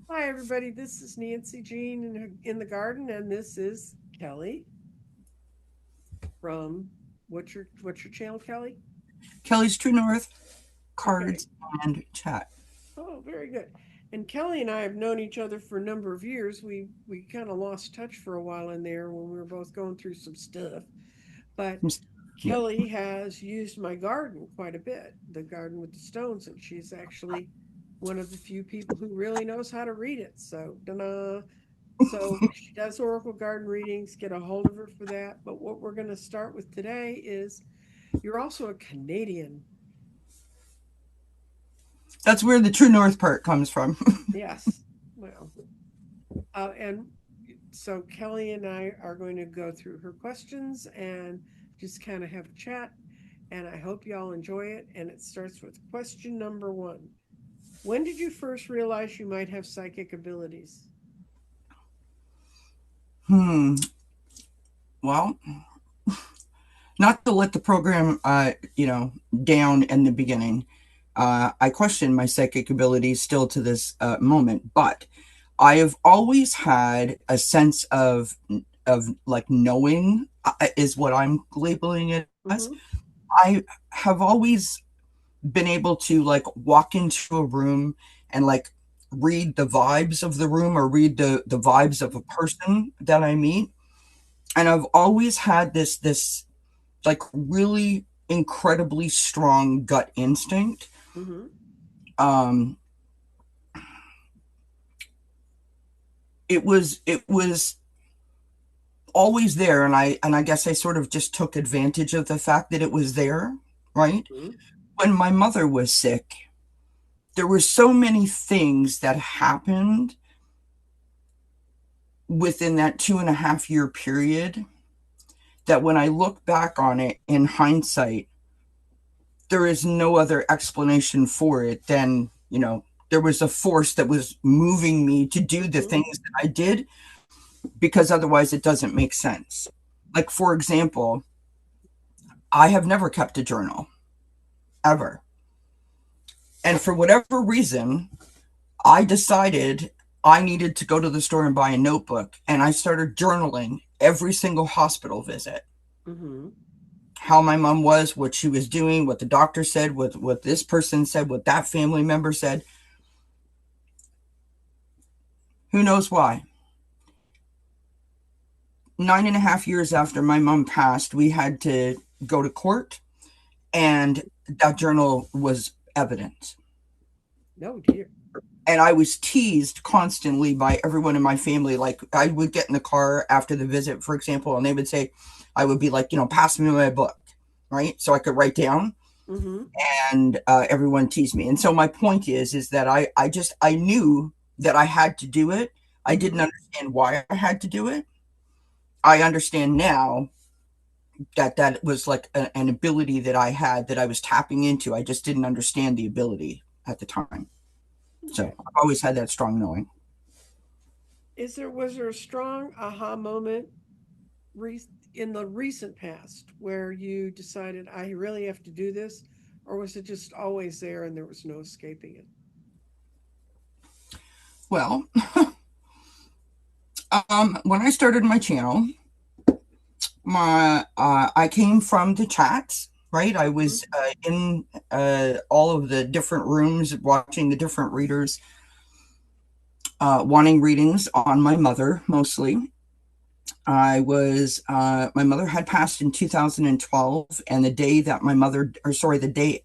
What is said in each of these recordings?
Hi, everybody. This is Nancy Jean in the garden, and this is Kelly from what's your channel, Kelly? Kelly's True North, Okay. cards, and chat. Oh, very good. And Kelly and I have known each other for a number of years. We kind of lost touch for a while in there when we were both going through some stuff. But Yep. Kelly has used my garden quite a bit, the garden with the stones, and she's actually one of the few people who really knows how to read it. So, da So she does Oracle Garden readings. Get a hold of her for that. But what we're going to start with today is you're also a Canadian. That's where the True North part comes from. Yes. Well, and so Kelly and I are going to go through her questions and just kind of have a chat. And I hope y'all enjoy it. And it starts with question number one. When did you first realize you might have psychic abilities? hmm. Well, not to let the program, down in the beginning. I question my psychic abilities still to this moment, but I have always had a sense of like knowing is what I'm labeling it as. Mm-hmm. I have always been able to like walk into a room and like read the vibes of the room or read the vibes of a person that I meet. And I've always had this like really incredibly strong gut instinct. Mm-hmm. Um it was always there, and I guess I sort of just took advantage of the fact that it was there, right? Mm-hmm. When my mother was sick, there were so many things that happened within that 2.5 year period that when I look back on it in hindsight, there is no other explanation for it than, there was a force that was moving me to do the Mm-hmm. things that I did because otherwise it doesn't make sense. Like, for example, I have never kept a journal ever. And for whatever reason, I decided I needed to go to the store and buy a notebook. And I started journaling every single hospital visit, Mm-hmm. how my mom was, what she was doing, what the doctor said, what this person said, what that family member said. Who knows why? 9.5 years after my mom passed, we had to go to court, and that journal was evidence. No, dear. And I was teased constantly by everyone in my family. Like, I would get in the car after the visit, for example, and they would say, I would be like, pass me my book, right? So I could write down. Mm-hmm. And everyone teased me. And so my point is that I knew that I had to do it. I didn't Mm-hmm. understand why I had to do it. I understand now that that was like an ability that I had that I was tapping into. I just didn't understand the ability at the time. So Okay. I've always had that strong knowing. Was there a strong aha moment in the recent past where you decided I really have to do this, or was it just always there and there was no escaping it? Well, when I started my channel, my I came from the chats, right? I Mm-hmm. was in all of the different rooms, watching the different readers, wanting readings on my mother mostly. My mother had passed in 2012, and the day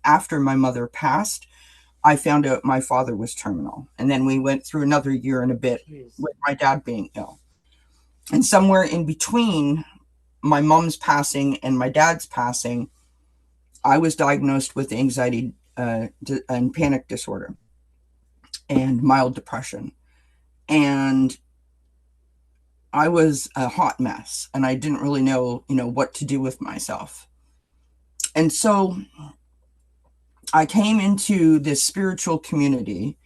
after my mother passed, I found out my father was terminal. And then we went through another year and a bit Jeez. with my dad being ill. And somewhere in between my mom's passing and my dad's passing, I was diagnosed with anxiety and panic disorder and mild depression. And I was a hot mess, and I didn't really know, what to do with myself. And so I came into this spiritual community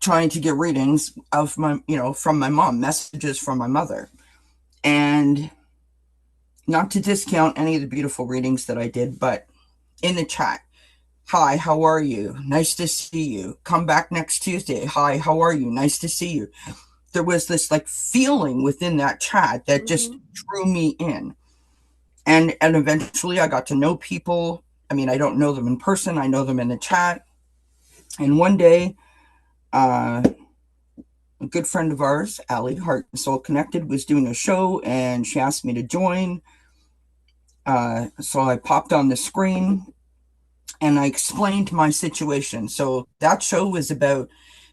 trying to get readings of from my mom, messages from my mother. And not to discount any of the beautiful readings that I did, but in the chat, Hi, how are you? Nice to see you. Come back next Tuesday. Hi, how are you? Nice to see you. There was this like feeling within that chat that just Mm-hmm. drew me in. And eventually I got to know people. I mean, I don't know them in person, I know them in the chat. And one day, uh, a good friend of ours, Allie, Heart and Soul Connected, was doing a show and she asked me to join. So I popped on the screen and I explained my situation. So that show was about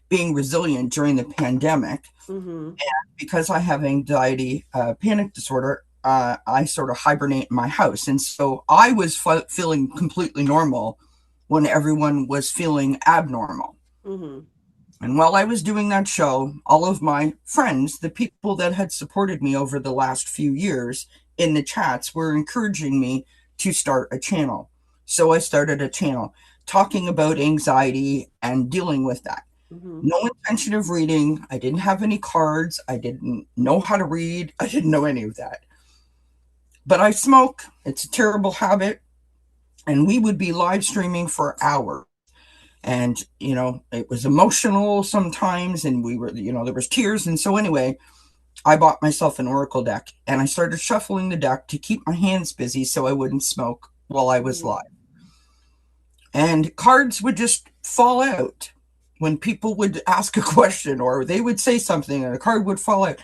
being resilient during the pandemic. Mm-hmm. Because I have anxiety, panic disorder, I sort of hibernate in my house. And so I was feeling completely normal when everyone was feeling abnormal. Mm-hmm. And while I was doing that show, all of my friends, the people that had supported me over the last few years in the chats, were encouraging me to start a channel. So I started a channel talking about anxiety and dealing with that. Mm-hmm. No intention of reading. I didn't have any cards. I didn't know how to read. I didn't know any of that. But I smoke. It's a terrible habit. And we would be live streaming for hours. And, it was emotional sometimes. And we were, there was tears. And so, anyway, I bought myself an Oracle deck and I started shuffling the deck to keep my hands busy so I wouldn't smoke while I was Mm-hmm. live. And cards would just fall out when people would ask a question or they would say something and a card would fall out.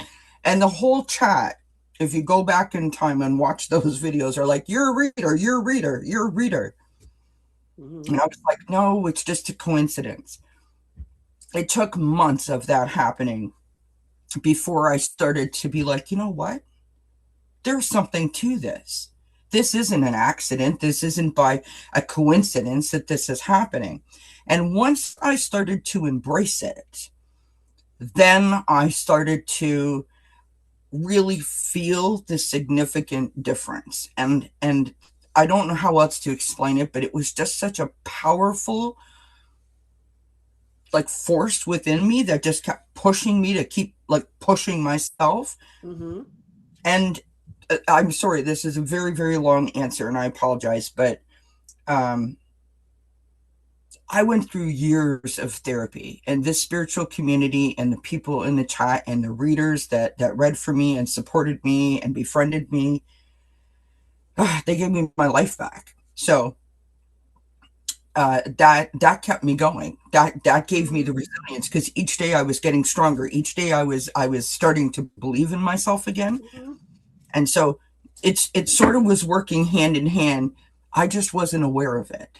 And the whole chat, if you go back in time and watch those videos, are like, you're a reader, you're a reader, you're a reader. Mm-hmm. And I was like, no, it's just a coincidence. It took months of that happening before I started to be like, you know what? There's something to this. This isn't an accident. This isn't by a coincidence that this is happening. And once I started to embrace it, then I started to really feel the significant difference. And I don't know how else to explain it, but it was just such a powerful like force within me that just kept pushing me to keep like pushing myself. Mm-hmm. And I'm sorry, this is a very, very long answer, and I apologize, but um, I went through years of therapy, and this spiritual community, and the people in the chat, and the readers that read for me and supported me and befriended me, they gave me my life back. So that kept me going. That gave me the Mm-hmm. resilience because each day I was getting stronger. Each day I was starting to believe in myself again. Mm-hmm. And so it sort of was working hand in hand. I just wasn't aware of it.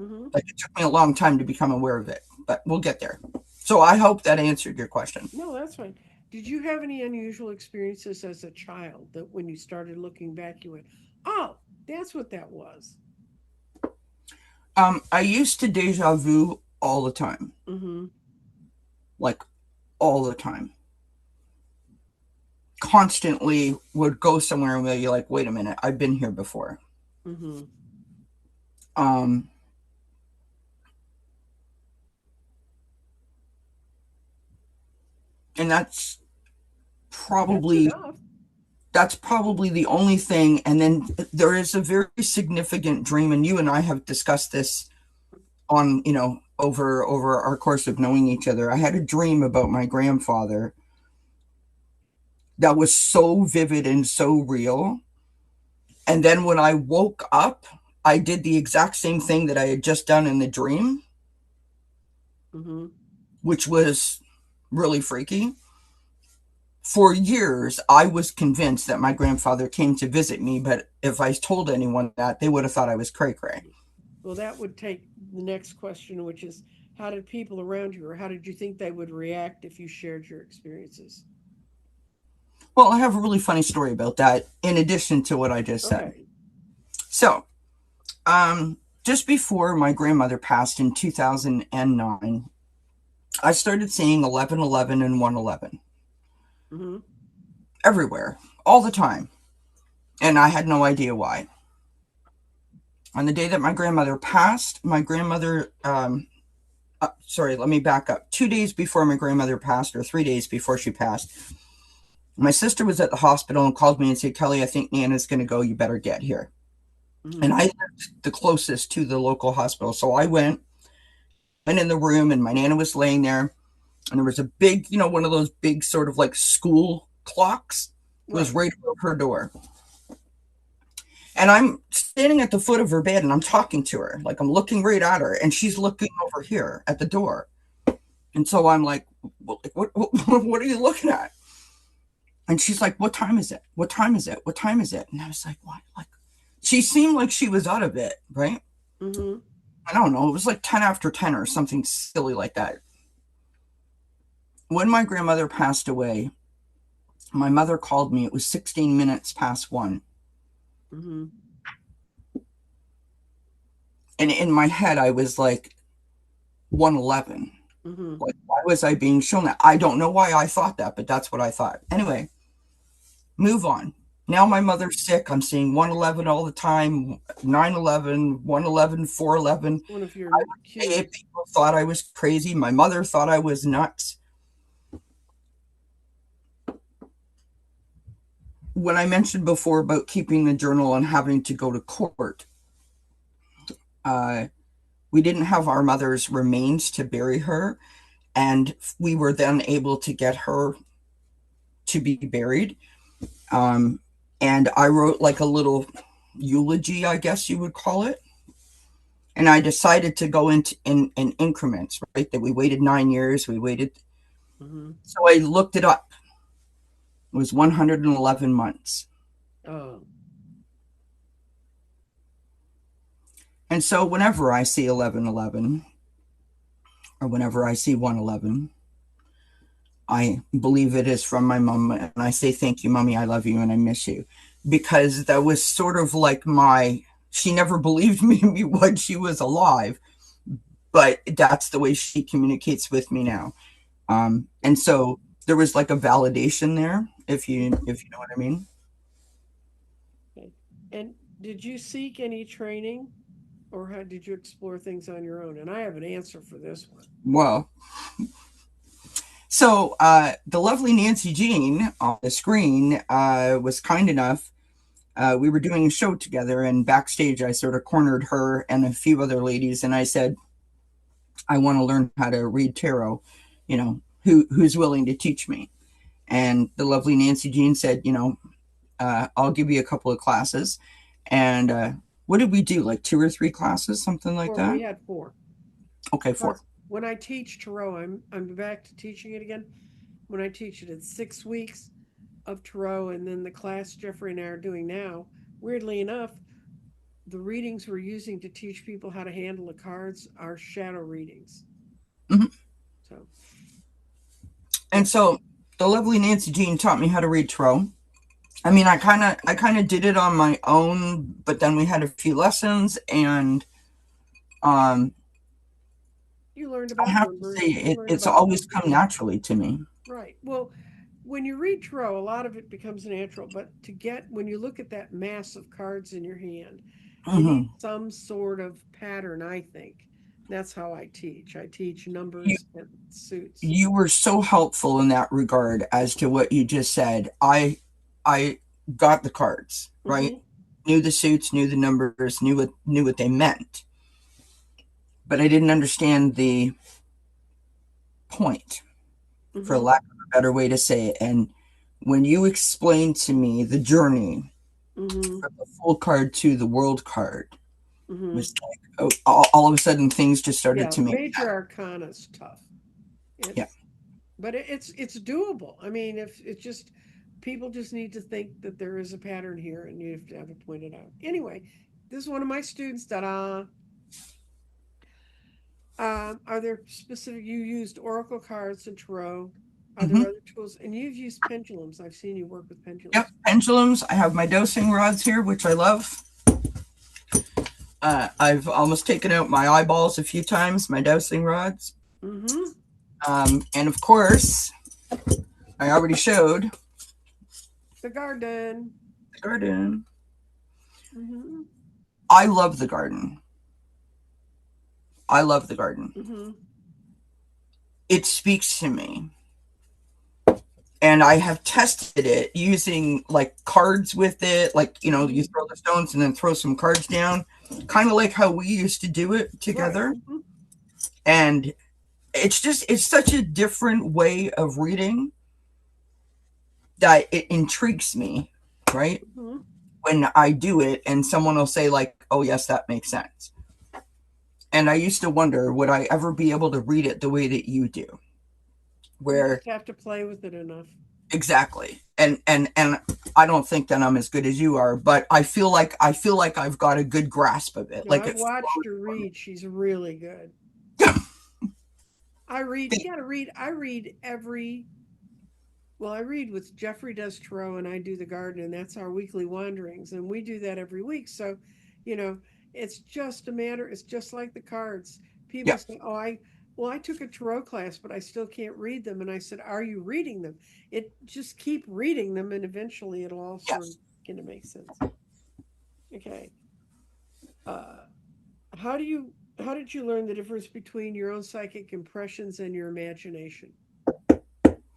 Mm-hmm. Like it took me a long time to become aware of it, but we'll get there. So I hope that answered your question. No, that's fine. Did you have any unusual experiences as a child that when you started looking back, you went, oh, that's what that was? I used to deja vu all the time, Mm-hmm. like all the time. Constantly would go somewhere where you're like, wait a minute, I've been here before. Mm-hmm. Um, and That's probably enough. that's probably the only thing. And then there is a very significant dream, and you and I have discussed this on over our course of knowing each other. I had a dream about my grandfather that was so vivid and so real. And then when I woke up, I did the exact same thing that I had just done in the dream, Mm-hmm. which was really freaky. For years, I was convinced that my grandfather came to visit me, but if I told anyone that, they would have thought I was cray cray. Well, that would take the next question, which is how did people around you, or how did you think they would react if you shared your experiences? Well, I have a really funny story about that in addition to what I just said. Okay. So, just before my grandmother passed in 2009, I started seeing 1111 and 111 Mm-hmm. everywhere, all the time. And I had no idea why. On the day that my grandmother passed, my grandmother, sorry, let me back up. 2 days before my grandmother passed, or 3 days before she passed, my sister was at the hospital and called me and said, Kelly, I think Nana's going to go. You better get here. And Mm-hmm. I lived the closest to the local hospital. So I went in the room, and my Nana was laying there, and there was a big, one of those big sort of like school clocks was Right. right above her door. And I'm standing at the foot of her bed and I'm talking to her. Like I'm looking right at her and she's looking over here at the door. And so I'm like, what are you looking at? And she's like, what time is it? What time is it? What time is it? And I was like, what? Like, she seemed like she was out of it, right? Mm-hmm. I don't know. It was like 10 after 10 or something silly like that. When my grandmother passed away, my mother called me. It was 16 minutes past 1. Mm-hmm. And in my head, I was like, 111. Mm-hmm. Like, why was I being shown that? I don't know why I thought that, but that's what I thought. Anyway, move on. Now my mother's sick. I'm seeing 111 all the time, 911, 111, 411. One of your I would say cues. people thought I was crazy. My mother thought I was nuts. When I mentioned before about keeping the journal and having to go to court, uh, we didn't have our mother's remains to bury her, and we were then able to get her to be buried. Um, and I wrote like a little eulogy, I guess you would call it. And I decided to go into in increments, right? That we waited 9 years, we waited. Mm-hmm. So I looked it up. It was 111 months. Oh. And so whenever I see 1111 or whenever I see 111, I believe it is from my mom. And I say, thank you, mommy. I love you and I miss you. Because that was sort of like she never believed me when she was alive, but that's the way she communicates with me now. And so there was like a validation there, Mm-hmm. if you know what I mean. Okay. And did you seek any training or how did you explore things on your own? And I have an answer for this one. Well, so the lovely Nancy Jean on the screen was kind enough. We were doing a show together, and backstage, I sort of cornered her and a few other ladies, and I said, "I want to learn how to read tarot. Who's willing to teach me?" And the lovely Nancy Jean said, "I'll give you a couple of classes." And what did we do? Like 2 or 3 classes, something like Or we that. had four. Okay, four. Because when I teach tarot, I'm back to teaching it again. When I teach it, it's 6 weeks of tarot, and then the class Jeffrey and I are doing now. Weirdly enough, the readings we're using to teach people how to handle the cards are shadow readings. Hmm. So And yeah. so the lovely Nancy Jean taught me how to read tarot. I mean, I kind of did it on my own, but then we had a few lessons, and um, You learned I about have to say numbers, you learned it's about always numbers. come naturally to me. Right. Well, when you read tarot, a lot of it becomes natural, but when you look at that mass of cards in your hand, you need Hmm. some sort of pattern, I think. That's how I teach. I teach You numbers and suits. you were so helpful in that regard as to what you just said. I got the cards right, Mm-hmm. knew the suits, knew the numbers, knew what they meant, but I didn't understand the point, for Mm-hmm. lack of a better way to say it. And when you explained to me the journey Mm-hmm. from the full card to the world card, Mm-hmm. was like, oh, all of a sudden things just started Yeah, to make major arcana is tough. yeah. It's but it's doable. I mean, if it's just people just need to think that there is a pattern here and you have to have it pointed out. Anyway, this is one of my students. Ta-da. Are there specific you used oracle cards and tarot? Are there Hmm. other tools? And you've used pendulums. I've seen you work with Yep, pendulums. pendulums. I have my dosing rods here, which I love. I've almost taken out my eyeballs a few times, my dowsing rods. Mm-hmm. And of course, I already showed The garden. the garden. Mm-hmm. I love the garden. I love the garden. Mm-hmm. It speaks to me. And I have tested it using like cards with it, like, you know, you Hmm. throw the stones and then throw some cards down, kind of like how we used to do it Right. together. Hmm. And it's such a different way of reading that it intrigues me, right? Hmm. When I do it and someone will say, like, oh, yes, that makes sense. And I used to wonder, would I ever be able to read it the way that you do? You Where just have to play with it enough. exactly. And I don't think that I'm as good as you are, but I feel like I've got a good grasp of it. No, Like I've it watched flows her for me. read. She's really good. I read, you got to read, I read every, well, I read with Jeffrey does tarot and I do the garden, and that's our weekly wanderings. And we do that every week. So, you know, it's just a matter, it's just like the cards. People Yeah. say, oh, well, I took a tarot class, but I still can't read them. And I said, are you reading them? It just keep reading them, and eventually it'll all sort of Yes. begin to make sense. Okay. Uh, how do you, how did you learn the difference between your own psychic impressions and your imagination?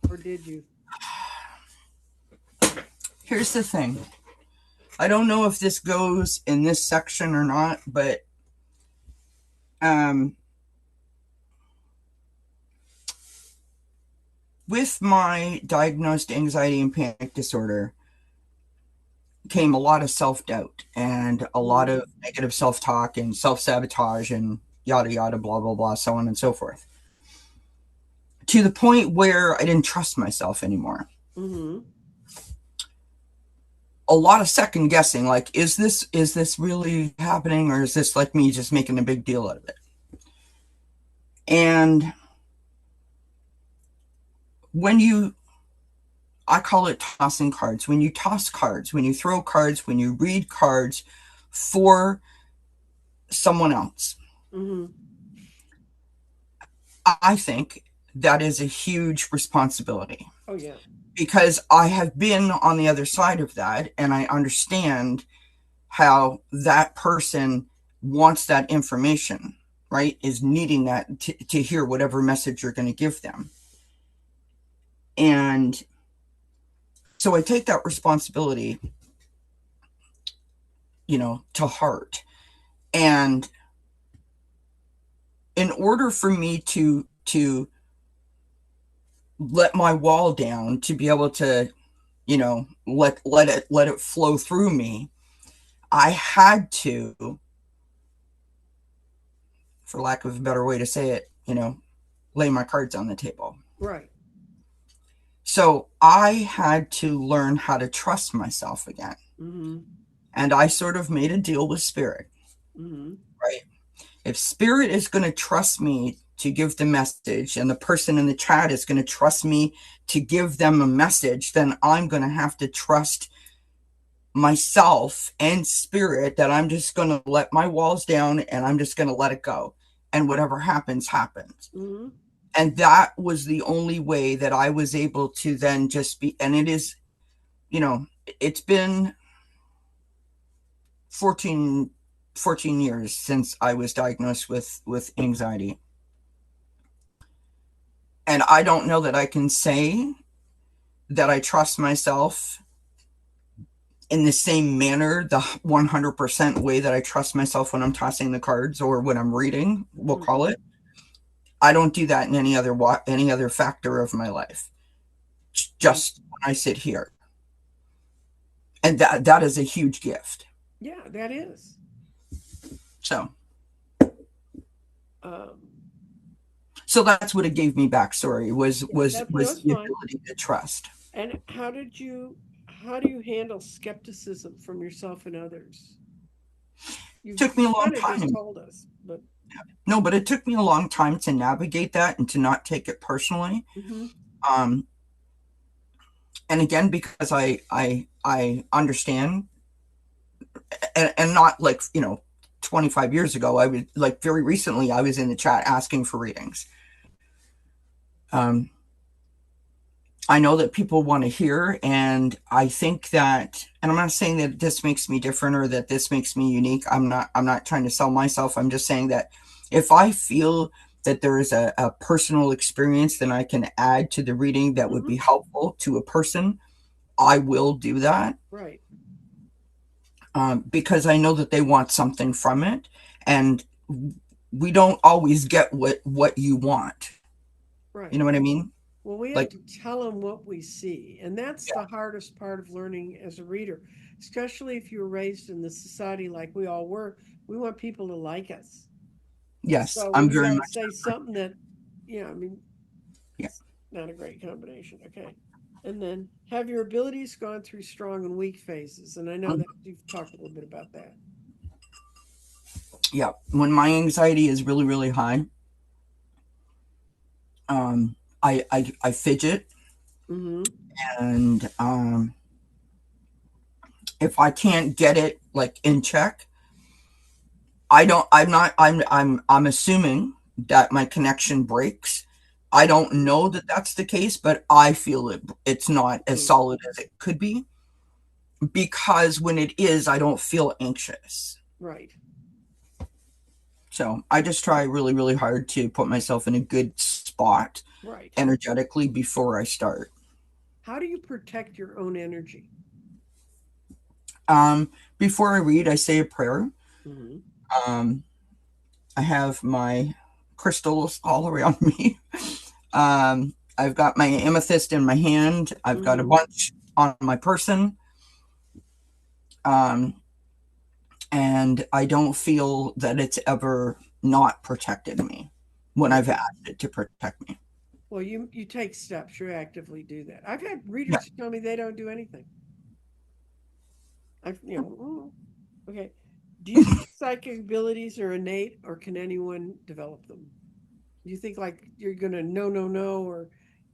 Or did you? Here's the thing. I don't know if this goes in this section or not, but um, with my diagnosed anxiety and panic disorder came a lot of self doubt and a lot Mm-hmm. of negative self talk and self sabotage and yada yada, blah, blah, blah, so on and so forth. To the point where I didn't trust myself anymore. Mm-hmm. A lot of second guessing, like, is this really happening, or is this like me just making a big deal out of it? And when you I call it tossing cards. When you toss cards, when you throw cards, when you read cards for someone else, Mm-hmm. I think that is a huge responsibility Oh yeah. because I have been on the other side of that and I understand how that person wants that information, right? Is needing that to hear whatever message you're going to give them. And so I take that responsibility, to heart. And in order for me to let my wall down, to be able to, let it flow through me, I had to, for lack of a better way to say it, lay my cards on the table. Right. So I had to learn how to trust myself again. Mm-hmm. And I sort of made a deal with spirit, Mm-hmm. right? If spirit is going to trust me to give the message and the person in the chat is going to trust me to give them a message, then I'm going to have to trust myself and spirit that I'm just going to let my walls down and I'm just going to let it go. And whatever happens, happens. Mm-hmm. And that was the only way that I was able to then just be, and it is, it's been 14, 14 years since I was diagnosed with anxiety. And I don't know that I can say that I trust myself in the same manner, the 100% way that I trust myself when I'm tossing the cards or when I'm reading, we'll call Mm-hmm. it. I don't do that in any other factor of my life. Just when I sit here. And that is a huge gift. Yeah, that is. So Um, so that's what it gave me backstory was yeah, was that was was the fine. ability to trust. And how do you handle skepticism from yourself and others? It You took me a long kind of just time. told us, but No, but it took me a long time to navigate that and to not take it personally. mm-hmm. Um, and again, because I understand, and not like 25 years ago, I was like very recently I was in the chat asking for readings. Um, I know that people want to hear, and I think that, and I'm not saying that this makes me different or that this makes me unique. I'm not trying to sell myself. I'm just saying that if I feel that there is a personal experience that I can add to the reading that would be Hmm. helpful to a person, I will do that, Right. because I know that they want something from it, and we don't always get what you want. You Right. know what I mean? Well, we have Like, to tell them what we see. And that's yeah, the hardest part of learning as a reader, especially if you were raised in the society like we all were. We want people to like us. yes, So I'm when you very got to much say something that, I mean, yeah. it's not a great combination. Okay. And then have your abilities gone through strong and weak phases? And I know that you've talked a little bit about that. Yeah. When my anxiety is really really high, I fidget, Mm-hmm. and if I can't get it like in check, I don't. I'm not. I'm assuming that my connection breaks. I don't know that that's the case, but I feel it. It's not as Mm-hmm. solid as it could be, because when it is, I don't feel anxious. Right. So I just try really, really hard to put myself in a good spot Right. energetically before I start. How do you protect your own energy? Um, Before I read, I say a prayer. Mm-hmm. Um, I have my crystals all around me. I've got my amethyst in my hand. I've got a Mm-hmm. bunch on my person. Um, and I don't feel that it's ever not protected me when Right. I've asked it to protect me. Well, you take steps. You actively do that. I've had Yeah. readers who tell me they don't do anything. Okay. Do you think psychic abilities are innate, or can anyone develop them? Do you think like you're gonna no, or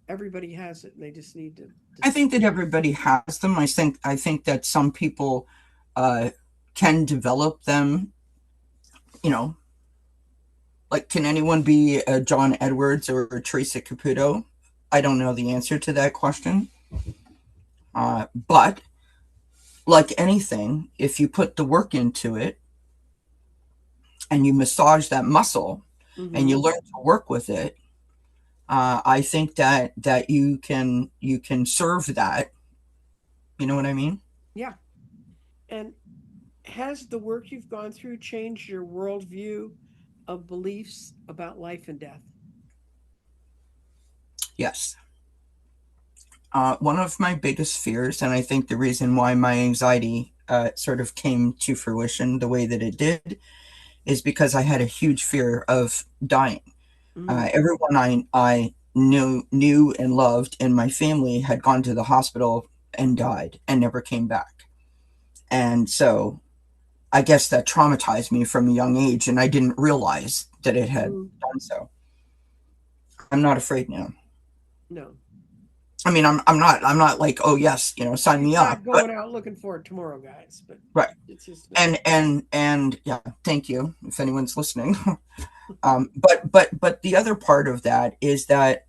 everybody has it and they just need to I discover? think that everybody has them. I think that some people uh, can develop them. You know, like, can anyone be a John Edwards or a Teresa Caputo? I don't know the answer to that question. But like anything, if you put the work into it and you massage that muscle and Mm-hmm. you learn to work with it, I think that you can serve that. You know what I mean? Yeah. And has the work you've gone through changed your worldview of beliefs about life and death? Yes. One of my biggest fears, and I think the reason why my anxiety sort of came to fruition the way that it did, is because I had a huge fear of dying. Mm-hmm. Everyone I knew and loved in my family had gone to the hospital and died and never came back. And so I guess that traumatized me from a young age, and I didn't realize that it had Mm-hmm. done so. I'm not afraid now. No. I mean, I'm not like, oh yes, sign You're me up. not But going out looking for it tomorrow, guys, but right, it's just not. and yeah, thank you if anyone's listening. But the other part of that is that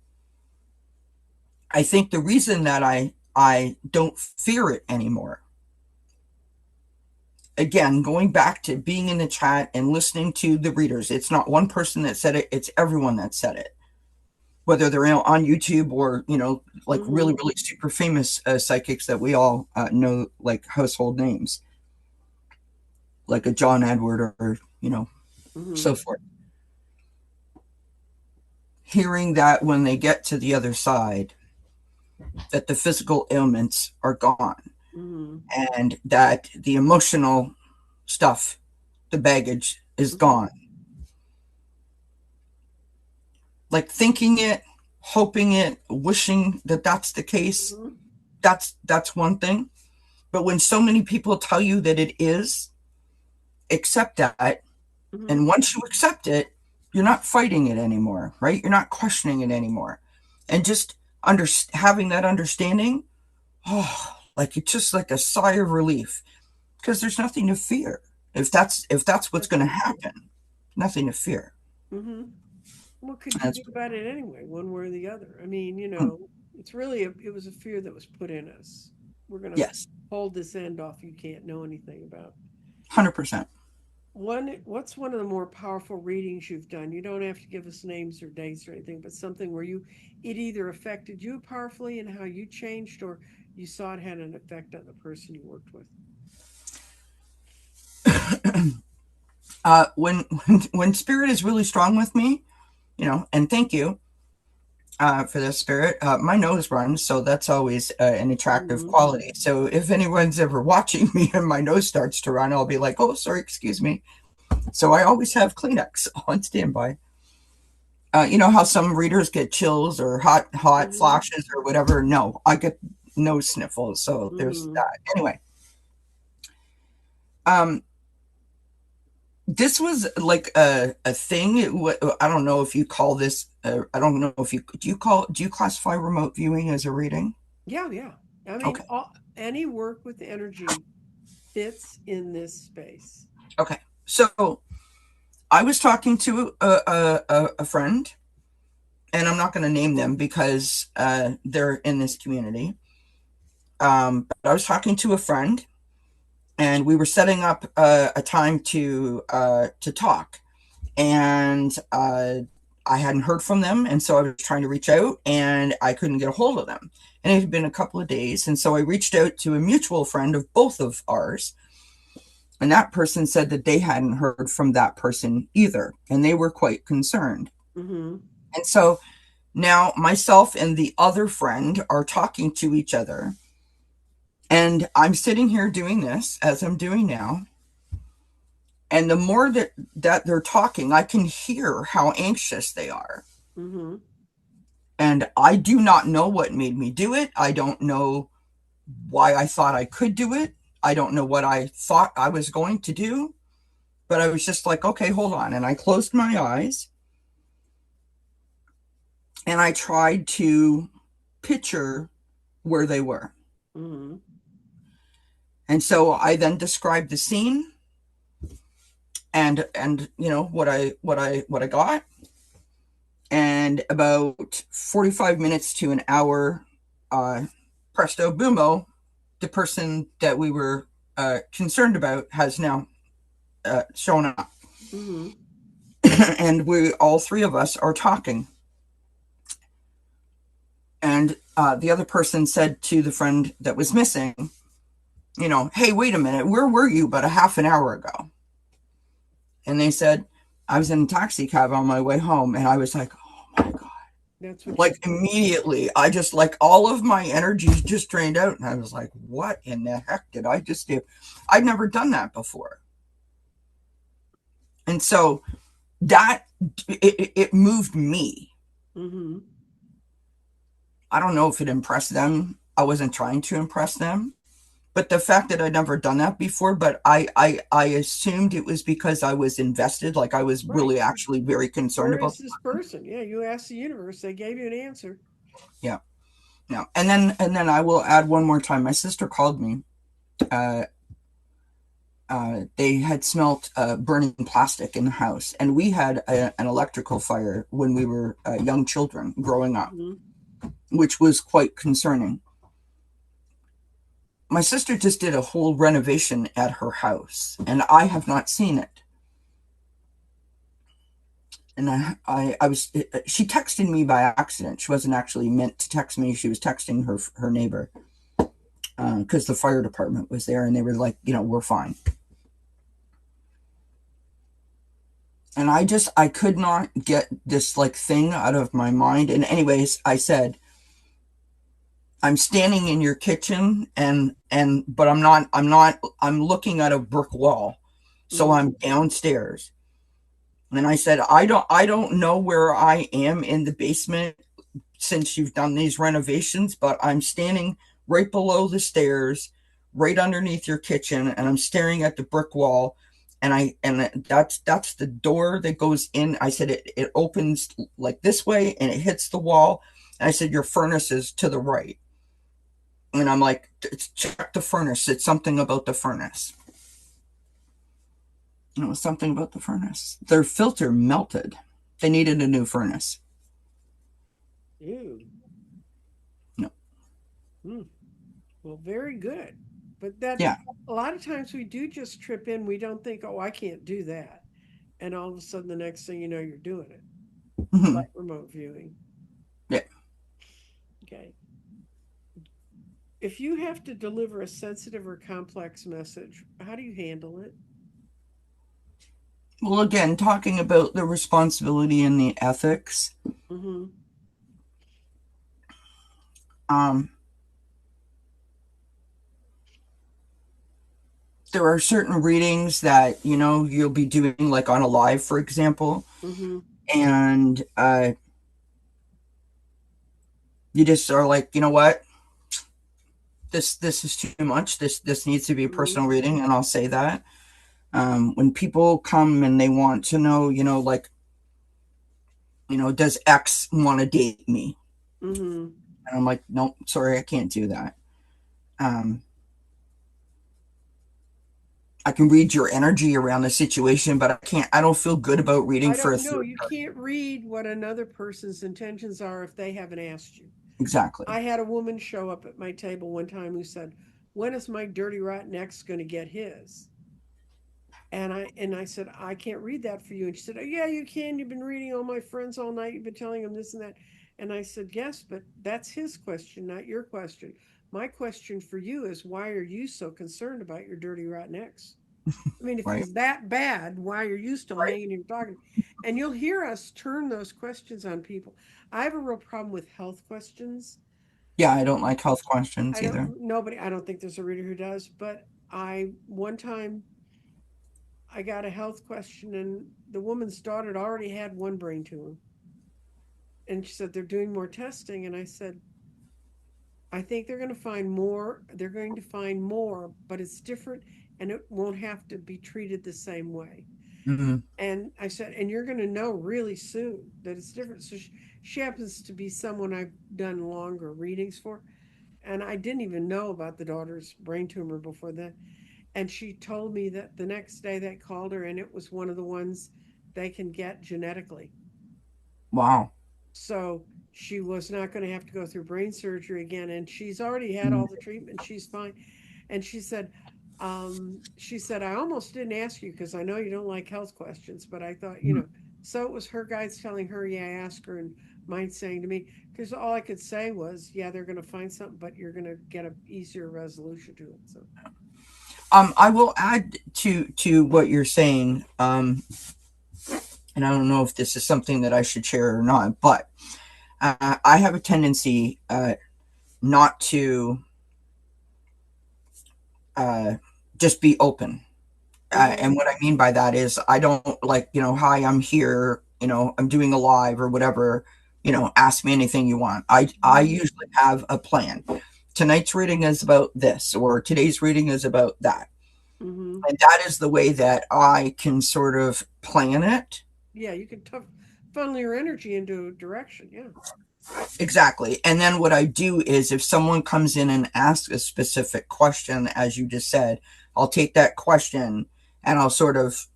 I think the reason that I don't fear it anymore, again, going back to being in the chat and listening to the readers, it's not one person that said it, it's everyone that said it. Whether they're on YouTube or, like Mm-hmm. really, really super famous psychics that we all know, like household names, like a John Edward or, Mm-hmm. so forth. Hearing that when they get to the other side, that the physical ailments are gone, Mm-hmm. and that the emotional stuff, the baggage, is Mm-hmm. gone. Like thinking it, hoping it, wishing that that's the case, Mm-hmm. that's one thing. But when so many people tell you that it is, accept that. Mm-hmm. And once you accept it, you're not fighting it anymore, right? You're not questioning it anymore. And just having that understanding, oh, like it's just like a sigh of relief, because there's nothing to fear. If that's what's That's going to right. happen, nothing to fear. Mm-hmm. What could you That's do about it anyway, one way or the other? I mean, mm, it's really it was a fear that was put in us. We're gonna yes, hold this end off you can't know anything about. 100%. What's one of the more powerful readings you've done? You don't have to give us names or dates or anything, but something where you it either affected you powerfully and how you changed, or you saw it had an effect on the person you worked with. When spirit is really strong with me, and thank you for this spirit. My nose runs, so that's always an attractive Mm-hmm. quality. So if anyone's ever watching me and my nose starts to run, I'll be like, "Oh, sorry, excuse me." So I always have Kleenex on standby. You know how some readers get chills or hot Mm-hmm. flashes or whatever? No, I get nose sniffles. So there's Mm-hmm. that. Anyway, um, this was like a thing. I don't know if you call this. I don't know if you do you classify remote viewing as a reading? Yeah, yeah. I mean, Okay. any work with energy fits in this space. Okay. So I was talking to a friend, and I'm not going to name them because they're in this community. But I was talking to a friend, and we were setting up a time to talk, and I hadn't heard from them, and so I was trying to reach out, and I couldn't get a hold of them. And it had been a couple of days, and so I reached out to a mutual friend of both of ours, and that person said that they hadn't heard from that person either, and they were quite concerned. Mm-hmm. And so now myself and the other friend are talking to each other, and I'm sitting here doing this as I'm doing now. And the more that they're talking, I can hear how anxious they are. Mm-hmm. And I do not know what made me do it. I don't know why I thought I could do it. I don't know what I thought I was going to do. But I was just like, okay, hold on. And I closed my eyes and I tried to picture where they were. Mm-hmm. And so I then described the scene and what I got. And about 45 minutes to an hour, uh, presto boomo, the person that we were concerned about has now shown up. Mm-hmm. And we, all three of us, are talking. And the other person said to the friend that was missing, hey, wait a minute, where were you but a half an hour ago? And they said, I was in a taxi cab on my way home. And I was like, oh my God. That's what you Like felt. immediately, I just like all of my energy just drained out. And I was like, what in the heck did I just do? I'd never done that before. And so that it moved me. Mm-hmm. I don't know if it impressed them. I wasn't trying to impress them. But the fact that I'd never done that before, but I assumed it was because I was invested, like I was Right. really actually very concerned Where about. is this person? Yeah, you asked the universe, they gave you an answer. Yeah, yeah. And then I will add one more time. My sister called me. Uh, they had smelt burning plastic in the house, and we had an electrical fire when we were young children growing up, Mm-hmm. which was quite concerning. My sister just did a whole renovation at her house, and I have not seen it. And I was, she texted me by accident. She wasn't actually meant to text me. She was texting her neighbor because the fire department was there, and they were like, we're fine. And I could not get this like thing out of my mind. And anyways, I said, I'm standing in your kitchen, but I'm looking at a brick wall. So Mm-hmm. I'm downstairs. And I said, I don't know where I am in the basement since you've done these renovations, but I'm standing right below the stairs, right underneath your kitchen, and I'm staring at the brick wall. And that's the door that goes in. I said it opens like this way and it hits the wall. And I said your furnace is to the right. And I'm like, check the furnace. It's something about the furnace. And it was something about the furnace. Their filter melted. They needed a new furnace. Ew. No. Mm. Well, very good. But that Yeah. a lot of times we do just trip in. We don't think, oh, I can't do that. And all of a sudden, the next thing you know, you're doing it, Hmm. like remote viewing. Yeah. Okay. If you have to deliver a sensitive or complex message, how do you handle it? Well, again, talking about the responsibility and the ethics, Mm-hmm. um, there are certain readings that you'll be doing, like on a live, for example, Mm-hmm. and you just are like, you know what, this is too much. This needs to be a Mm-hmm. personal reading, and I'll say that. When people come and they want to know, like, does X want to date me? Mm-hmm. And I'm like, nope, sorry, I can't do that. Um, I can read your energy around the situation, but I can't. I don't feel good about reading I for a don't know. third You party. can't read what another person's intentions are if they haven't asked you. Exactly. I had a woman show up at my table one time who said, "When is my dirty rotten ex going to get his?" And I said, "I can't read that for you." And she said, "Oh yeah, you can. You've been reading all my friends all night. You've been telling them this and that." And I said, "Yes, but that's his question, not your question. My question for you is, why are you so concerned about your dirty rotten ex? I mean, if Right. he's that bad, why are you still Right. hanging here talking?" And you'll hear us turn those questions on people. I have a real problem with health questions. Yeah, I don't Um, like health questions I either. don't, nobody, I don't think there's a reader who does, but one time, I got a health question, and the woman's daughter had already had one brain tumor. And she said, they're doing more testing. And I said, I think they're going to find more. They're going to find more, but it's different and it won't have to be treated the same way. Mm-hmm. And I said, and you're going to know really soon that it's different. So she happens to be someone I've done longer readings for. And I didn't even know about the daughter's brain tumor before that. And she told me that the next day they called her and it was one of the ones they can get genetically. Wow. So she was not going to have to go through brain surgery again. And she's already had Mm-hmm. all the treatment. She's fine. And she said, I almost didn't ask you because I know you don't like health questions, but I thought, so it was her guides telling her, yeah, I asked her, and mine saying to me, because all I could say was, yeah, they're going to find something, but you're going to get a easier resolution to it. So, I will add to what you're saying, and I don't know if this is something that I should share or not, but I have a tendency not to uh, just be open. mm-hmm, And what I mean by that is, I don't like, hi, I'm here, I'm doing a live or whatever, ask me anything you want. I mm-hmm, usually have a plan. Tonight's reading is about this, or today's reading is about that. mm-hmm. And that is the way that I can sort of plan it. Yeah, you can funnel your energy into a direction. Yeah, Exactly. And then what I do is, if someone comes in and asks a specific question, as you just said, I'll take that question and I'll sort of,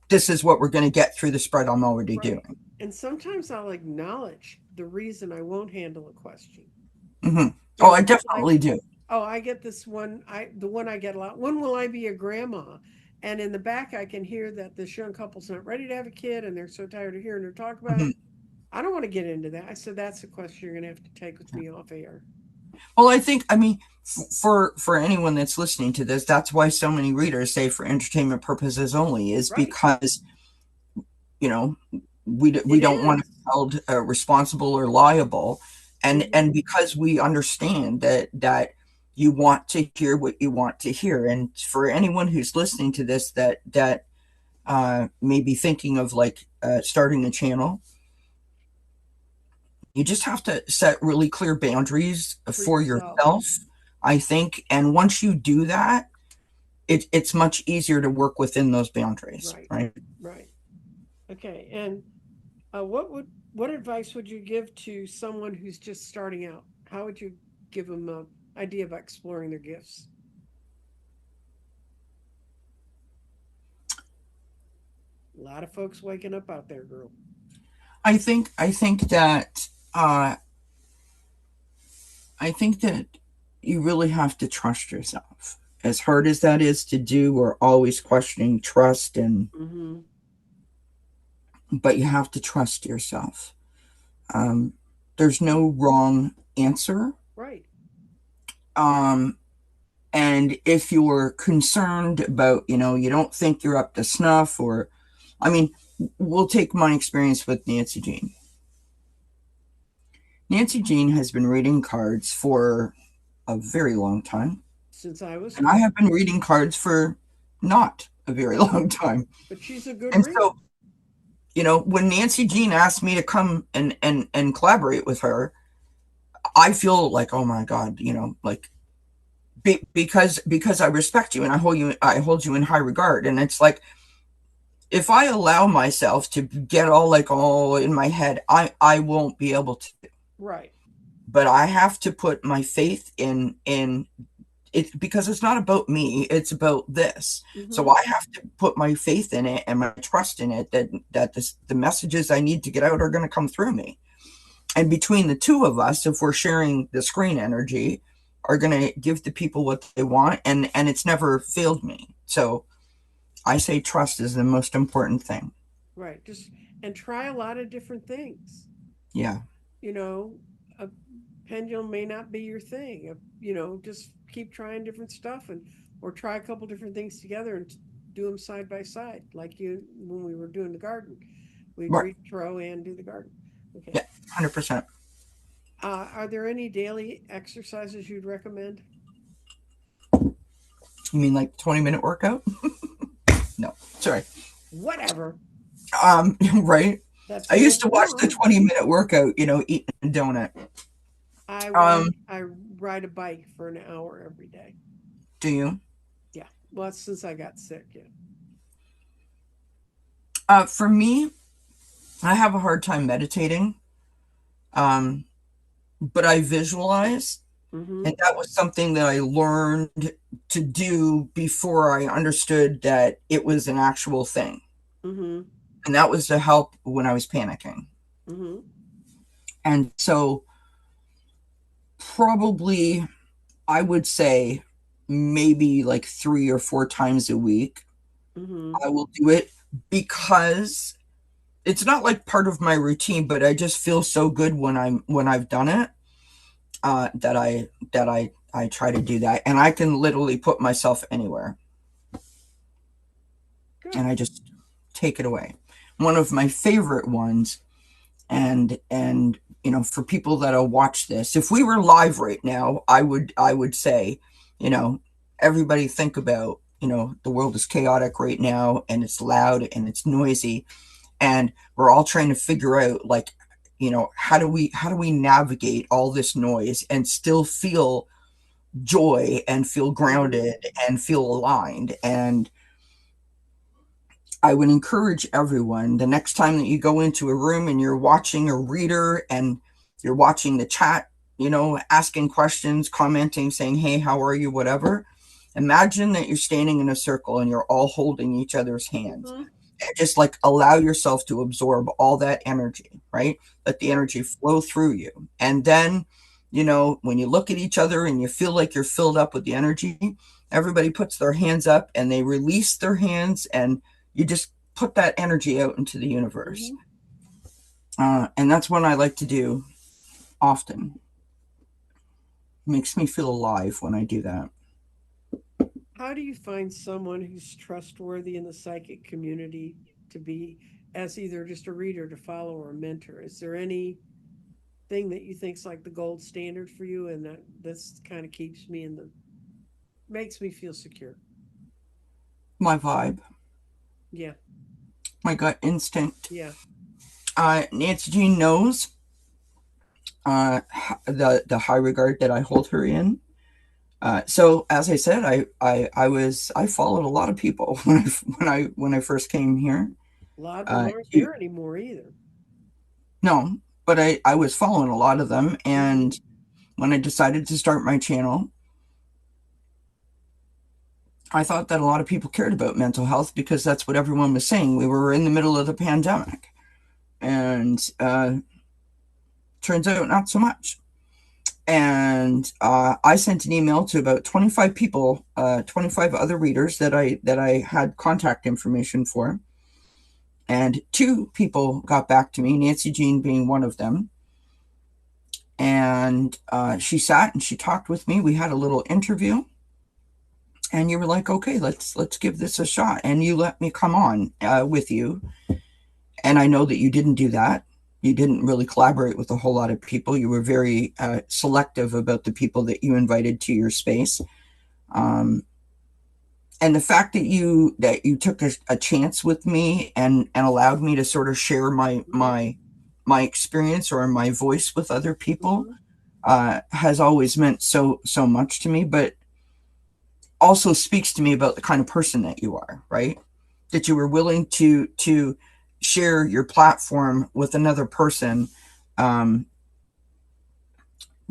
this is what we're going to get through the spread I'm already right. doing. And sometimes I'll acknowledge the reason I won't handle a question. Hmm. You Oh, know, I like, definitely do. oh, I get this one. The one I get a lot. When will I be a grandma? And in the back, I can hear that this young couple's not ready to have a kid, and they're so tired of hearing her talk about Mhm. it. I don't want to get into that. I said that's a question you're going to have to take with me off air. Well, I mean, for anyone that's listening to this, that's why so many readers say for entertainment purposes only, is Right. because you know we It don't want to be is. held responsible or liable, Mm-hmm. and because we understand that you want to hear what you want to hear, and for anyone who's listening to this that may be thinking of like starting a channel, you just have to set really clear boundaries For for yourself. yourself, I think. And once you do that, it's much easier to work within those boundaries, Right. right? Right. Okay. And what advice would you give to someone who's just starting out? How would you give them an idea about exploring their gifts? A lot of folks waking up out there, girl. I think that I think that you really have to trust yourself. as hard as that is to do, we're always questioning trust, and Mm-hmm. but you have to trust yourself. Um, there's Yeah. no wrong answer. Right. Um, and if you're concerned about, you don't think you're up to snuff, or, I mean, we'll take my experience with Nancy Jean. Nancy Jean has been reading cards for a very long time, Since I was and I 12. have been reading cards for not a very long time. But she's a good And reader. so, when Nancy Jean asked me to come and collaborate with her, I feel like, oh my God, like, because I respect you and I hold you in high regard, and it's like, if I allow myself to get all in my head, I won't be able to. Right. But I have to put my faith in it, because it's not about me, it's about this. Mm-hmm. So I have to put my faith in it and my trust in it, that the messages I need to get out are going to come through me. And between the two of us, if we're sharing the screen energy, are going to give the people what they want, and it's never failed me. So I say trust is the most important thing. Right. Just and try a lot of different things. Yeah. You know, a pendulum may not be your thing. Just keep trying different stuff and or try a couple different things together and do them side by side, like you when we were doing the garden. We'd Right. read throw and do the garden. Okay. Yeah. 100%. Are there any daily exercises you'd recommend? You mean like 20-minute workout? No, sorry. Whatever. Right. That's I used to fancy. watch No, the 20-minute workout, eating a donut. Um, I ride a bike for an hour every day. do you? Yeah. Well, that's since I got sick. Yeah. For me, I have a hard time meditating. Um, but I visualize, Mm-hmm. and that was something that I learned to do before I understood that it was an actual thing. Mm-hmm. And that was to help when I was panicking. Mm-hmm. And so, probably, I would say maybe like 3 or 4 times a week, Mm-hmm. I will do it, because it's not like part of my routine, but I just feel so good when I've done it, that I try to do that, and I can literally put myself anywhere, Good. and I just take it away. One of my favorite ones, and for people that'll watch this, if we were live right now, I would say, you know, everybody think about, the world is chaotic right now, and it's loud and it's noisy, and we're all trying to figure out, like, how do we navigate all this noise and still feel joy and feel Mm-hmm. grounded and feel aligned. And I would encourage everyone, the next time that you go into a room and you're watching a reader and you're watching the chat, asking questions, commenting, saying, hey, how are you, whatever, imagine that you're standing in a circle and you're all holding each other's hands. Mm-hmm. And just like allow yourself to absorb all that energy, right? Let the Right. energy flow through you. And then, when you look at each other and you feel like you're filled up with the energy, everybody puts their hands up and they release their hands, and you just put that energy out into the universe. Mm-hmm. And that's what I like to do often. It makes me feel alive when I do that. How do you find someone who's trustworthy in the psychic community to be as either just a reader to follow or a mentor? Is there any thing that you think's like the gold standard for you and that this kind of keeps me in the makes me feel secure? My vibe, Yeah. my gut instinct. Yeah. Nancy Jean knows uh, the high regard that I hold her in. So as I said, I followed a lot of people when I first came here. A lot of them Uh, aren't you, there anymore either. no, but I was following a lot of them, Mm-hmm. and when I decided to start my channel, I thought that a lot of people cared about mental health because that's what everyone was saying. We were in the middle of the pandemic, and turns out not so much. And I sent an email to about 25 people, 25 other readers that I had contact information for, and two people got back to me, Nancy Jean being one of them. And she sat and she talked with me. We had a little interview, and you were like, "Okay, let's give this a shot." And you let me come on with you. And I know that you didn't do that. You didn't really collaborate with a whole lot of people. You were very selective about the people that you invited to your space. Um, and the fact that you took a chance with me and allowed me to sort of share Hmm. my experience or my voice with other people Hmm. has always meant so much to me. But also speaks to me about the kind of person that you are, right? That you were willing to share your platform with another person, um,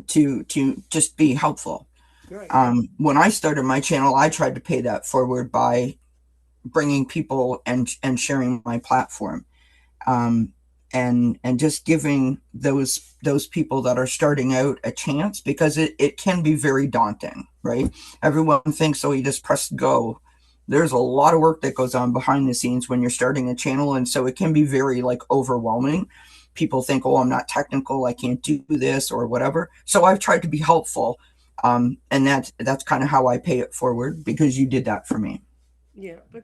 to just be helpful. Right. When I started my channel, I tried to pay that forward by bringing people and sharing my platform, um, and just giving those people that are starting out a chance, because it can be very daunting, right? Everyone thinks, oh, you just press go. There's a lot of work that goes on behind the scenes when you're starting a channel, and so it can be very like overwhelming. People think, oh, I'm not technical, I can't do this or whatever. So I've tried to be helpful, and that's kind of how I pay it forward, because you did that for me. Yeah, but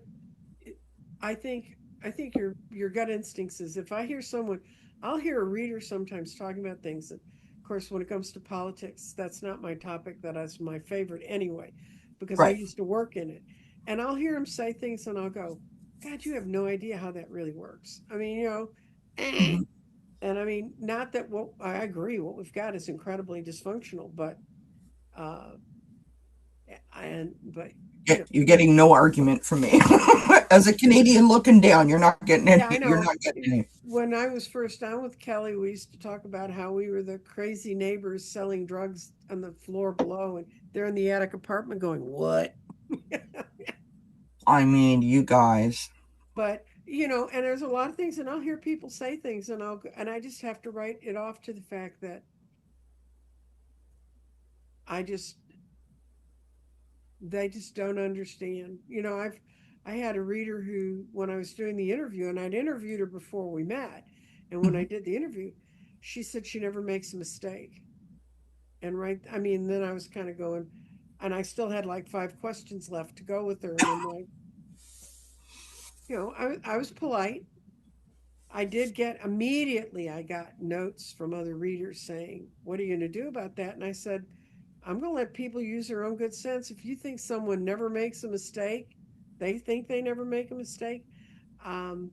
it, I think your gut instincts is, if I hear someone, I'll hear a reader sometimes talking about things that, of course, when it comes to politics, that's not my topic. That is my favorite anyway, because I Right. used to work in it, and I'll hear them say things, and I'll go, "God, you have no idea how that really works." I mean, eh. Mm-hmm. And I mean, not that what I agree, what we've got is incredibly dysfunctional, but uh, but you know, You're getting no argument from me. As a Canadian looking down, you're not getting yeah, I any. You're know. not getting any. When I was first on with Kelly, we used to talk about how we were the crazy neighbors selling drugs on the floor below, and they're in the attic apartment going, "What?" I mean, you guys. But and there's a lot of things, and I'll hear people say things, and I just have to write it off to the fact that I just they just don't understand. I had a reader who, when I was doing the interview, and I'd interviewed her before we met, and when I Mhm. did the interview, she said she never makes a mistake. And right, I mean, then I was kind of going, and I still had like 5 questions left to go with her, and I'm like, I was polite. I did get immediately, I got notes from other readers saying, "What are you going to do about that?" And I said, "I'm going to let people use their own good sense. If you think someone never makes a mistake, they think they never make a mistake. Um,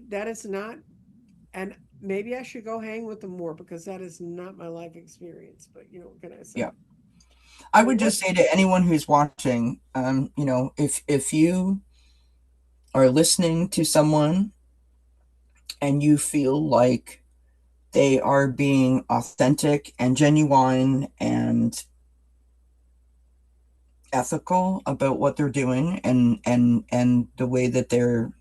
that is not, and maybe I should go hang with them more, because that is not my life experience. But what can I say?" Yeah. I So would what? just say to anyone who's watching, if you are listening to someone and you feel like they are being authentic and genuine and ethical about what they're doing, and the way that they're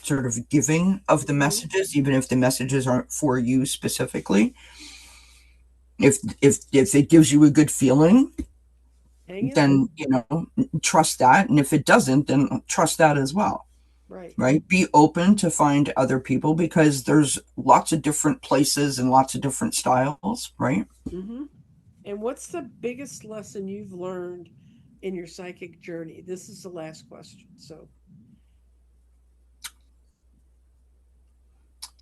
sort of giving of the Hmm. messages, even if the messages aren't for you specifically, if it gives you a good feeling, Hang in there. then trust that. And if it doesn't, then trust that as well. Right. Right? Be open to find other people, because there's lots of different places and lots of different styles, right? Hmm. And what's the biggest lesson you've learned in your psychic journey? This is the last question. So,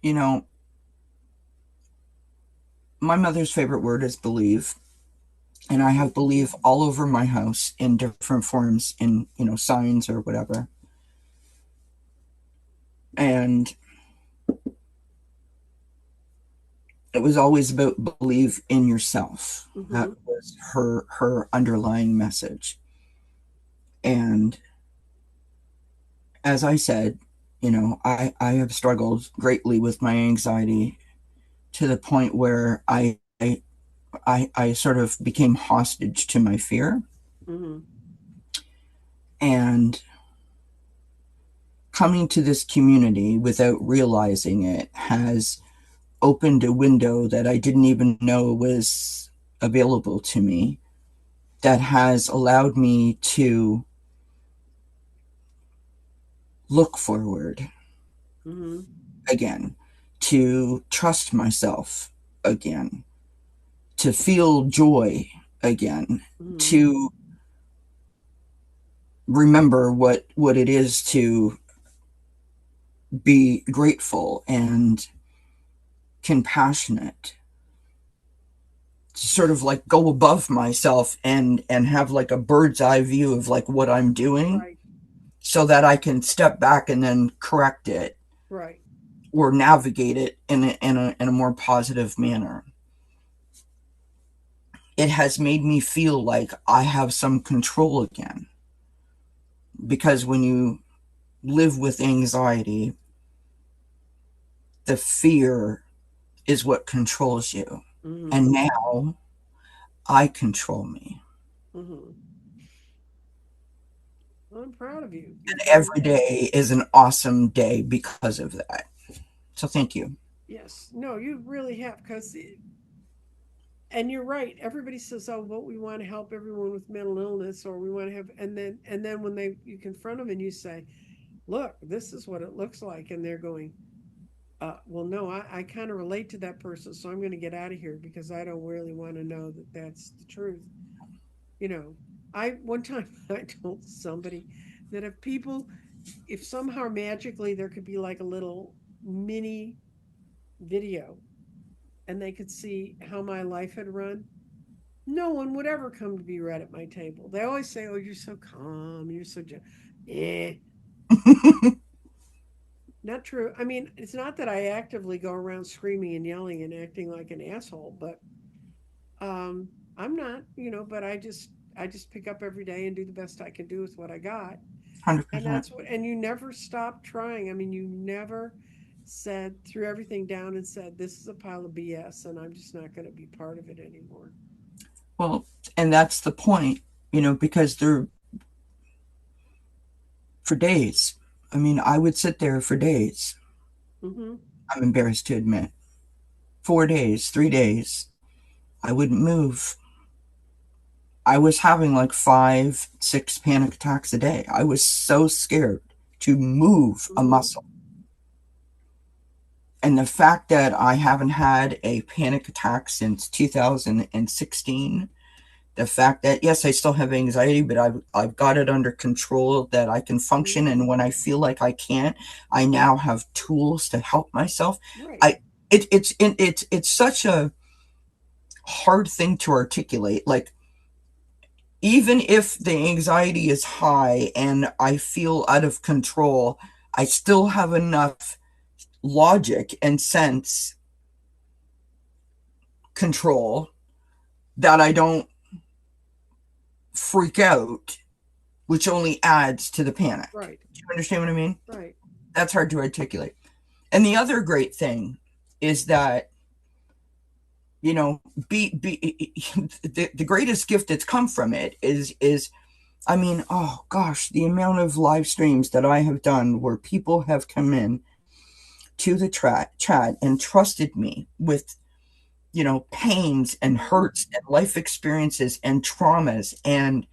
You know, my mother's favorite word is believe. And I have believe all over my house in different forms, in, signs or whatever. And it was always about believe in yourself. That hmm. was her underlying message. And as I said, I have struggled greatly with my anxiety, to the point where I sort of became hostage to my fear. Hmm. And coming to this community without realizing it has opened a window that I didn't even know was available to me that has allowed me to look forward Mm-hmm. again, to trust myself again, to feel joy again, Mm-hmm. to remember what it is to be grateful and compassionate, to sort of like go above myself and have like a bird's eye view of like what I'm doing Right. so that I can step back and then correct it Right. or navigate it in a more positive manner. It has made me feel like I have some control again. Because when you live with anxiety, the fear is what controls you. Mm-hmm. And now I control me. Mm-hmm. Well, I'm proud of you. You're And doing every day is an awesome day because of that. So thank you. yes. No, you really have because and you're right. Everybody says, "Oh, well, we want to help everyone with mental illness, or we want to have," and then when they you confront them and you say, "Look, this is what it looks like," and they're going, "Well, no, I kind of relate to that person, so I'm going to get out of here because I don't really want to know that that's the truth." You know, I one time I told somebody that if somehow magically there could be like a little mini video and they could see how my life had run, no one would ever come to be read at my table. They always say, "Oh, you're so calm, you're so eh." Not true. I mean, it's not that I actively go around screaming and yelling and acting like an asshole, but I'm not, but I just pick up every day and do the best I can do with what I got. And 100%. that's what and you never stop trying. I mean, you never said threw everything down and said this is a pile of BS and I'm just not going to be part of it anymore. Well, and that's the point, because they're for days. I mean, I would sit there for days. Mhm. I'm embarrassed to admit. 4 days, 3 days, I wouldn't move. I was having like 5, 6 panic attacks a day. I was so scared to move a Mhm. muscle. And the fact that I haven't had a panic attack since 2016, the fact that, yes, I still have anxiety, but I've got it under control that I can function. Mhm. And when I feel like I can't, I now have tools to help myself. Right. I, it's such a hard thing to articulate. Like, even if the anxiety is high and I feel out of control, I still have enough logic and sense control that I don't freak out, which only adds to the panic. Right. Do you understand what I mean? Right. That's hard to articulate. And the other great thing is that, you know, the greatest gift that's come from it is I mean, oh gosh, the amount of live streams that I have done where people have come in to the chat and trusted me with, pains and Mhm. hurts and life experiences and traumas. And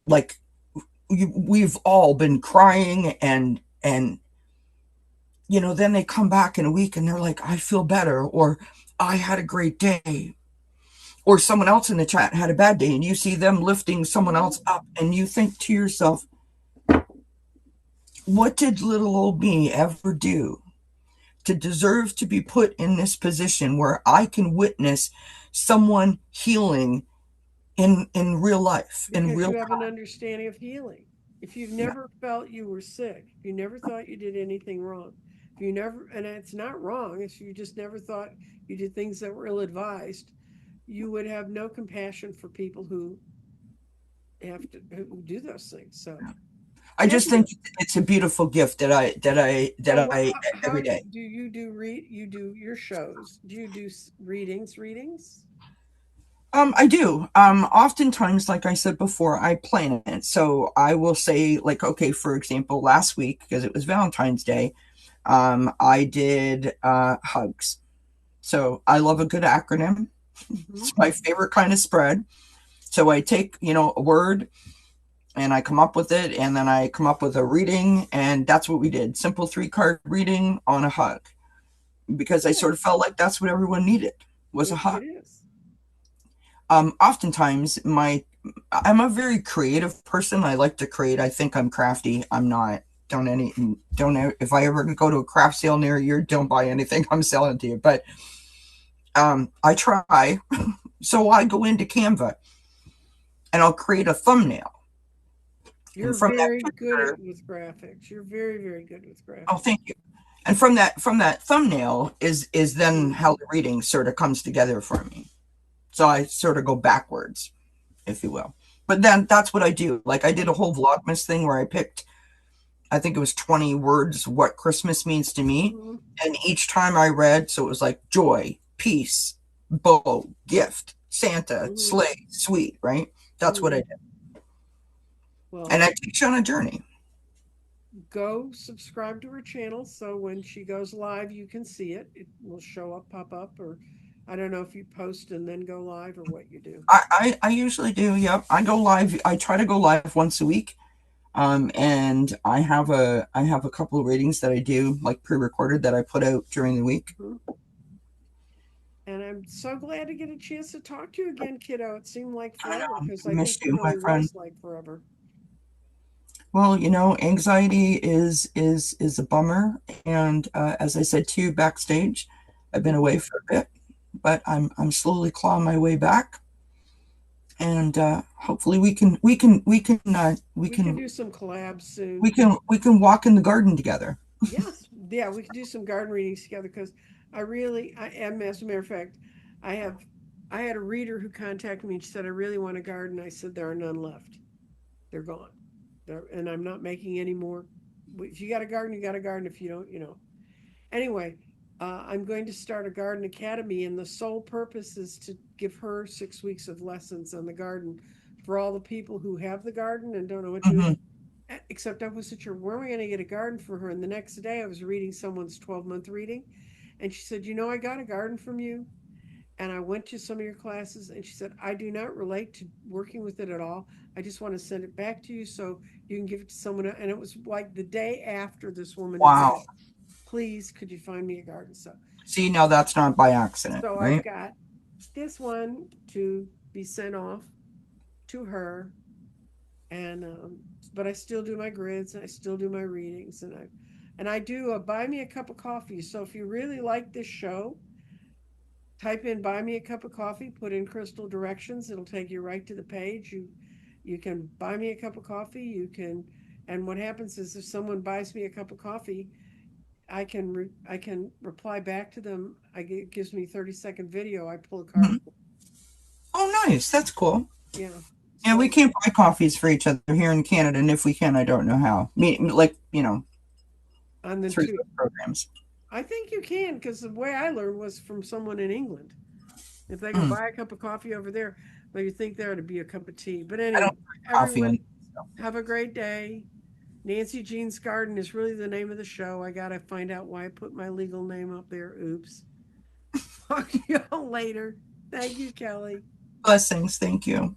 like, we've all been crying and, then they come back in a week and they're like, I feel better, or I had a great day, or someone else in the chat had a bad day and you see them lifting someone Mhm. else up and you think to yourself, what did little old me ever do to deserve to be put in this position where I can witness someone healing in real life, in Because real you have an time? understanding of healing. If you've Yeah, never felt you were sick, if you never thought you did anything wrong, if you never, and it's not wrong, if you just never thought you did things that were ill advised, you would have no compassion for people who do those things. So I thank just think you. it's a beautiful gift So that I how every day. do you do you do your shows? Do you do readings? I do. Oftentimes, like I said before, I plan it. So I will say, like, okay, for example, last week, because it was Valentine's Day, I did hugs. So I love a good acronym. Hmm. It's my favorite kind of spread. So I take, a word and I come up with it, and then I come up with a reading, and that's what we did. Simple 3 card reading on a hug, because I sort Cool. of felt like that's what everyone needed, was a It hug. is. Oftentimes I'm a very creative person. I like to create. I think I'm crafty. I'm not. Don't if I ever go to a craft sale near you, don't buy anything I'm selling to you. But I try. So I go into Canva and I'll create a thumbnail. You're And from that very good picture, at with graphics. You're very, very good with oh, graphics. thank you. And from that thumbnail is then Hmm. how the reading sort of comes together for me. So I sort of go backwards, if you will. But then that's what I do. Like I did a whole Vlogmas thing where I picked, I think it was 20 words, what Christmas means to me. Hmm. And each time I read, so it was like joy, peace, bow, gift, Santa, Hmm. sleigh, sweet, right? That's what I Hmm. did. Well, And I teach on a journey. go subscribe to her channel so when she goes live, you can see it. It will show up, pop up, or I don't know if you post and then go live or what you do. I usually do. Yep. I go live. I try to go live once a week. And I have a couple of readings that I do like pre-recorded that I put out during the week. Mhm. And I'm so glad to get a chance to talk to you again, kiddo. It seemed like I forever know. because I I miss think it you, my really friend. was like forever. Well, anxiety is a bummer, and as I said to you backstage, I've been Hmm. away for a bit, but I'm slowly clawing my way back, and hopefully we We can can do some collabs we soon. can we can walk in the garden together. Yes, yeah, we could do some garden readings together because I am, as a matter of fact, I have, I had a reader who contacted me and she said, I really want a garden. I said, there are none left. They're gone. And I'm not making any more. If you got a garden, you got a garden. If you don't, you know. Anyway, I'm going to start a garden academy, and the sole purpose is to give her 6 weeks of lessons on the garden for all the people who have the garden and don't know what to do. Hmm. Except I wasn't sure where am I going to get a garden for her. And the next day I was reading someone's 12-month reading, and she said, I got a garden from you. And I went to some of your classes, and she said, I do not relate to working with it at all. I just want to send it back to you so you can give it to someone else. And it was like the day after this woman had Wow. said, please, could you find me a garden? See, now that's not by accident, So I've right? got this one to be sent off to her, and but I still do my grids and I still do my readings, and I do a buy me a cup of coffee. So if you really like this show, type in buy me a cup of coffee, put in crystal directions, it'll take you right to the page. You can buy me a cup of coffee, and what happens is if someone buys me a cup of coffee, I can reply back to them. It gives me 30-second video. I pull a card. Mhm. Oh, nice. That's cool. Yeah. Yeah, we So can't buy coffees for each other here in Canada, and if we can, I don't know how. Like, on the through two, those programs. I think you can because the way I learned was from someone in England. If they go Mm, buy a cup of coffee over there, well, you think there to be a cup of tea. But I don't anyway, drink coffee, everyone and have a great day. Nancy Jean's Garden is really the name of the show. I got to find out why I put my legal name up there. Oops. Talk to y'all later. Thank you, Kelly. blessings. Thank you.